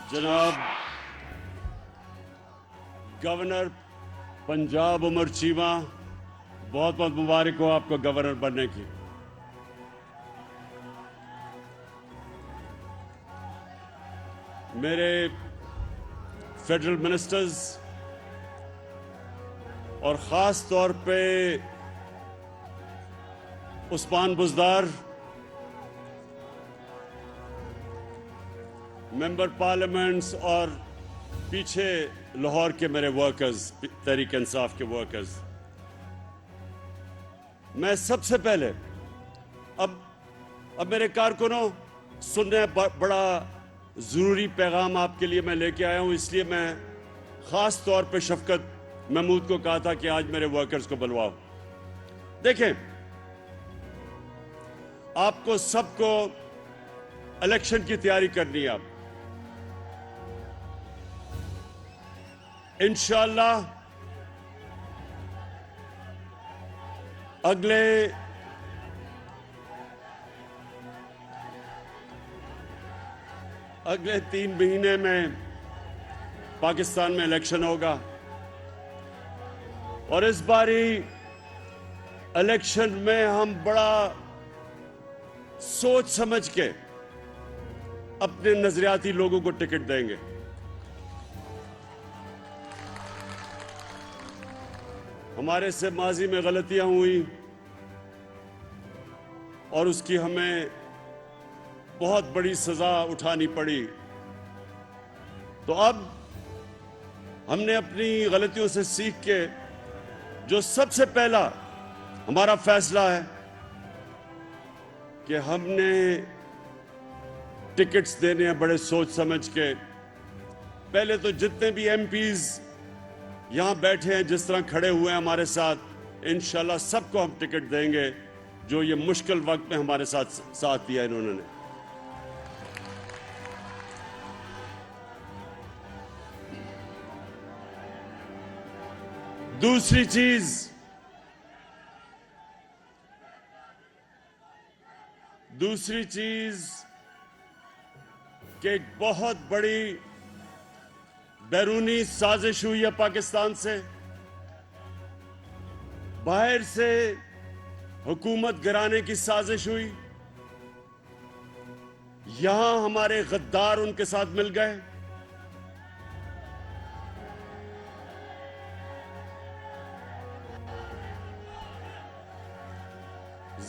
जनाब गवर्नर पंजाब उमर चीमा, बहुत बहुत मुबारक हो आपको गवर्नर बनने की। मेरे फेडरल मिनिस्टर्स और ख़ास तौर पे उस्मान बुज़दार, मेंबर पार्लियामेंट्स और पीछे लाहौर के मेरे वर्कर्स, तहरीक इंसाफ के वर्कर्स, मैं सबसे पहले अब मेरे कारकुनों सुनने बड़ा ज़रूरी पैगाम आपके लिए मैं लेके आया हूं, इसलिए मैं ख़ास तौर पे शफकत महमूद को कहा था कि आज मेरे वर्कर्स को बुलवाओ। देखें, आपको सबको इलेक्शन की तैयारी करनी है। आप इंशाअल्लाह अगले 3 महीने में पाकिस्तान में इलेक्शन होगा और इस बारी इलेक्शन में हम बड़ा सोच समझ के अपने नजरियाती लोगों को टिकट देंगे। हमारे से माजी में गलतियां हुई और उसकी हमें बहुत बड़ी सजा उठानी पड़ी, तो अब हमने अपनी गलतियों से सीख के जो सबसे पहला हमारा फैसला है कि हमने टिकट्स देने हैं बड़े सोच समझ के। पहले तो जितने भी एमपीज यहां बैठे हैं, जिस तरह खड़े हुए हैं हमारे साथ, इंशाल्लाह सबको हम टिकट देंगे जो ये मुश्किल वक्त में हमारे साथ दिया इन्होंने। दूसरी चीज कि एक बहुत बड़ी बैरूनी साजिश हुई है पाकिस्तान से। बाहर से हुकूमत गिराने की साजिश हुई, यहां हमारे गद्दार उनके साथ मिल गए।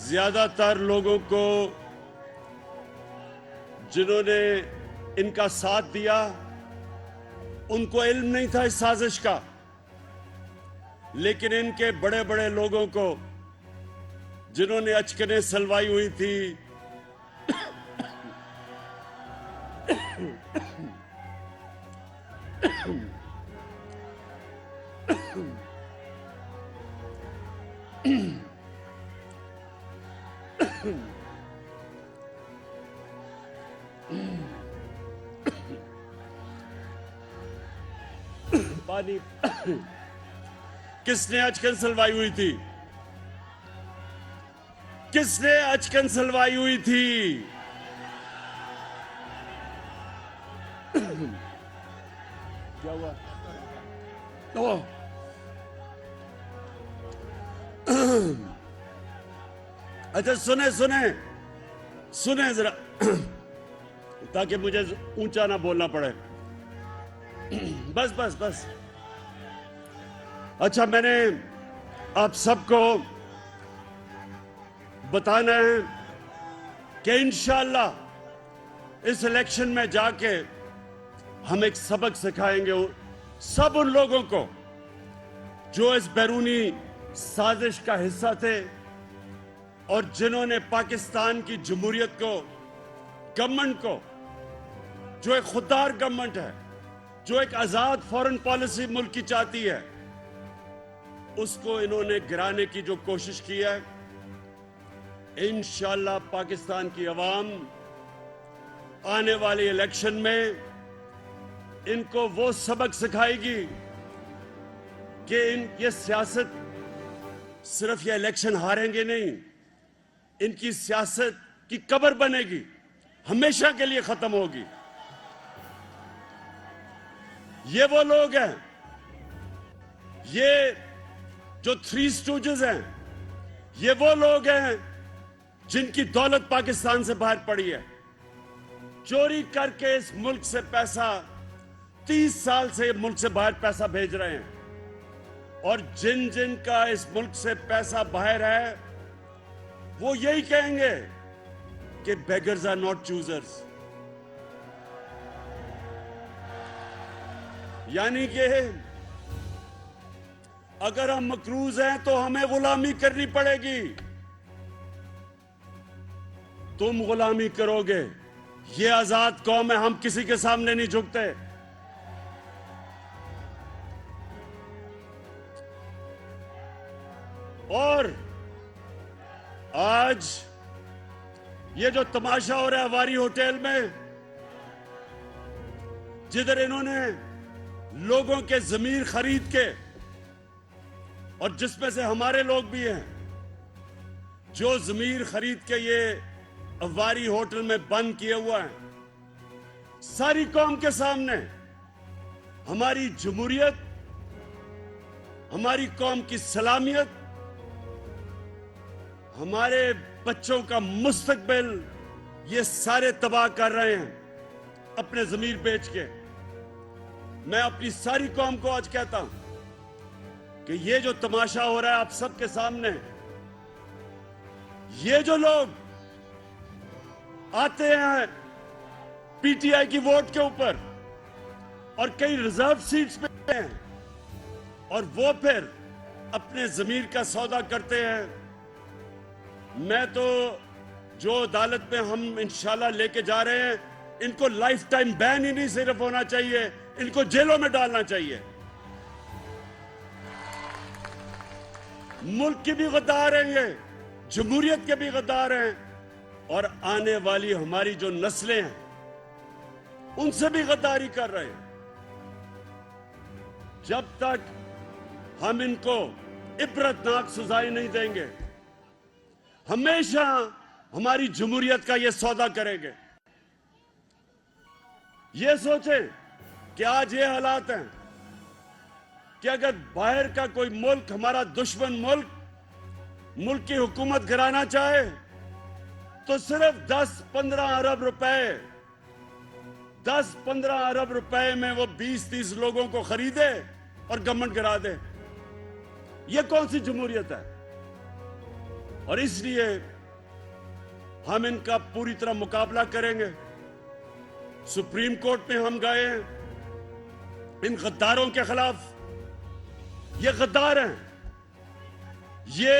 ज्यादातर लोगों को जिन्होंने इनका साथ दिया उनको इल्म नहीं था इस साजिश का, लेकिन इनके बड़े बड़े लोगों को जिन्होंने अचकने सलवाई हुई थी, पानी किसने अचकन सलवाई हुई थी? किसने अचकन सलवाई हुई थी? क्या हुआ? अच्छा सुने जरा ताकि मुझे ऊंचा ना बोलना पड़े। बस। अच्छा, मैंने आप सबको बताना है कि इंशाअल्लाह इस इलेक्शन में जाके हम एक सबक सिखाएंगे सब उन लोगों को जो इस बैरूनी साजिश का हिस्सा थे और जिन्होंने पाकिस्तान की जमहूरियत को, गवर्नमेंट को, जो एक खुददार गवर्नमेंट है, जो एक आजाद फॉरेन पॉलिसी मुल्क की चाहती है, उसको इन्होंने गिराने की जो कोशिश की है। इंशाअल्लाह पाकिस्तान की अवाम आने वाले इलेक्शन में इनको वो सबक सिखाएगी कि ये सियासत सिर्फ ये इलेक्शन हारेंगे नहीं, इनकी सियासत की कब्र बनेगी, हमेशा के लिए खत्म होगी। ये वो लोग हैं, ये जो थ्री स्टूजेस हैं, ये वो लोग हैं जिनकी दौलत पाकिस्तान से बाहर पड़ी है। चोरी करके इस मुल्क से पैसा 30 साल से मुल्क से बाहर पैसा भेज रहे हैं, और जिन जिन का इस मुल्क से पैसा बाहर है वो यही कहेंगे कि बेगर्स आर नॉट चूजर्स। यानी कि अगर हम मकरूज हैं तो हमें गुलामी करनी पड़ेगी। तुम गुलामी करोगे, ये आजाद कौम है, हम किसी के सामने नहीं झुकते। और आज ये जो तमाशा हो रहा है वारी होटल में, जिधर इन्होंने लोगों के जमीर खरीद के, और जिसमें से हमारे लोग भी हैं, जो जमीर खरीद के ये वारी होटल में बंद किए हुआ है, सारी कौम के सामने हमारी जमहूरियत, हमारी कौम की सलामियत, हमारे बच्चों का मुस्तकबिल, ये सारे तबाह कर रहे हैं अपने जमीर बेच के। मैं अपनी सारी कौम को आज कहता हूं कि ये जो तमाशा हो रहा है आप सबके सामने, ये जो लोग आते हैं पीटीआई की वोट के ऊपर और कई रिजर्व सीट्स पे हैं, और वो फिर अपने जमीर का सौदा करते हैं। मैं तो जो अदालत में हम इंशाल्लाह लेके जा रहे हैं, इनको लाइफ टाइम बैन ही नहीं सिर्फ होना चाहिए, इनको जेलों में डालना चाहिए। मुल्क के भी गद्दार हैं ये, जमहूरियत के भी गद्दार हैं, और आने वाली हमारी जो नस्लें हैं उनसे भी गद्दारी कर रहे हैं। जब तक हम इनको इबरतनाक सजाएं नहीं देंगे, हमेशा हमारी जमहूरियत का ये सौदा करेंगे। ये सोचें कि आज ये हालात हैं कि अगर बाहर का कोई मुल्क, हमारा दुश्मन मुल्क की हुकूमत गिराना चाहे तो सिर्फ 10-15 अरब रुपए, 10-15 अरब रुपए में वो 20-30 लोगों को खरीदे और गवर्नमेंट गिरा दे। ये कौन सी जमहूरियत है? और इसलिए हम इनका पूरी तरह मुकाबला करेंगे। सुप्रीम कोर्ट में हम गए हैं इन गद्दारों के खिलाफ। ये गद्दार हैं, ये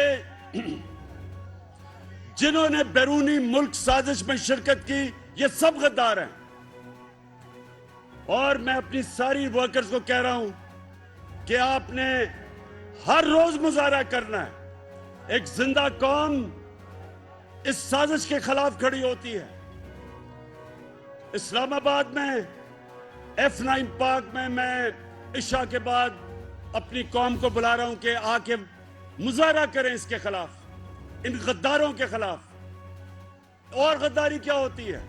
जिन्होंने बैरूनी मुल्क साजिश में शिरकत की, ये सब गद्दार हैं। और मैं अपनी सारी वर्कर्स को कह रहा हूं कि आपने हर रोज मुजाहरा करना है। एक जिंदा कौम इस साजिश के खिलाफ खड़ी होती है। इस्लामाबाद में F9 पार्क में मैं इशा के बाद अपनी कौम को बुला रहा हूं कि आके मुजाहरा करें इसके खिलाफ, इन गद्दारों के खिलाफ। और गद्दारी क्या होती है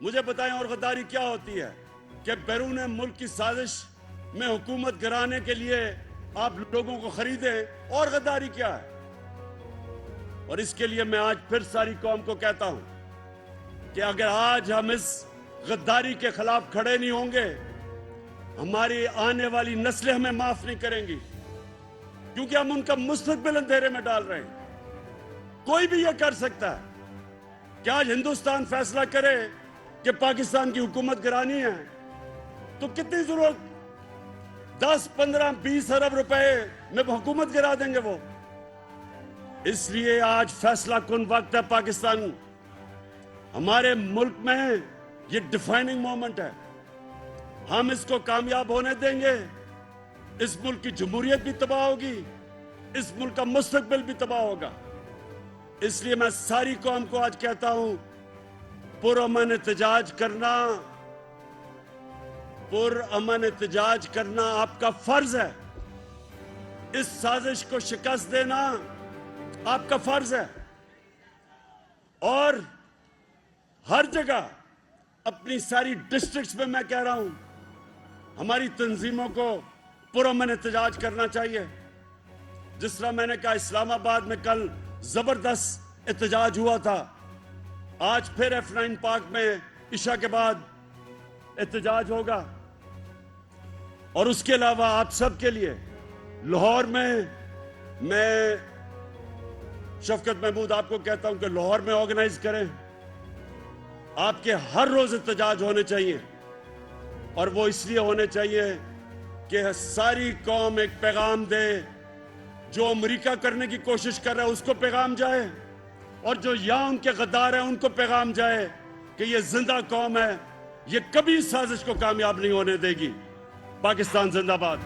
मुझे बताएं, और गद्दारी क्या होती है कि बैरून मुल्क की साजिश में हुकूमत गिराने के लिए आप लोगों को खरीदें, और गद्दारी क्या है? और इसके लिए मैं आज फिर सारी कौम को कहता हूं कि अगर आज हम इस गद्दारी के खिलाफ खड़े नहीं होंगे, हमारी आने वाली नस्लें हमें माफ नहीं करेंगी, क्योंकि हम उनका मुस्तकबिल अंधेरे में डाल रहे हैं। कोई भी यह कर सकता है कि आज हिंदुस्तान फैसला करे कि पाकिस्तान की हुकूमत गिरानी है, तो कितनी जरूरत, 10, 15, 20 अरब रुपए में हुकूमत गिरा देंगे वो। इसलिए आज फैसला कुन वक्त है पाकिस्तान, हमारे मुल्क में ये डिफाइनिंग मोमेंट है। हम इसको कामयाब होने देंगे, इस मुल्क की जमहूरियत भी तबाह होगी, इस मुल्क का मुस्तकबिल भी तबाह होगा। इसलिए मैं सारी कौम को आज कहता हूं, पुरअमन एहतजाज करना, पुरअमन एहतजाज करना आपका फर्ज है। इस साजिश को शिकस्त देना आपका फर्ज है। और हर जगह अपनी सारी डिस्ट्रिक्ट्स में मैं कह रहा हूं हमारी तंजीमों को पुरअमन एहतजाज करना चाहिए। जिस तरह मैंने कहा इस्लामाबाद में कल जबरदस्त एहतजाज हुआ था, आज फिर F9 पार्क में इशा के बाद एहतजाज होगा। और उसके अलावा आप सबके लिए लाहौर में मैं शफकत महमूद आपको कहता हूं कि लाहौर में ऑर्गेनाइज करें। आपके हर रोज एहतजाज होने चाहिए, और वो इसलिए होने चाहिए कि सारी कौम एक पैगाम दे, जो अमेरिका करने की कोशिश कर रहा है उसको पैगाम जाए, और जो यहां उनके गद्दार हैं उनको पैगाम जाए कि ये जिंदा कौम है, ये कभी साजिश को कामयाब नहीं होने देगी। पाकिस्तान जिंदाबाद।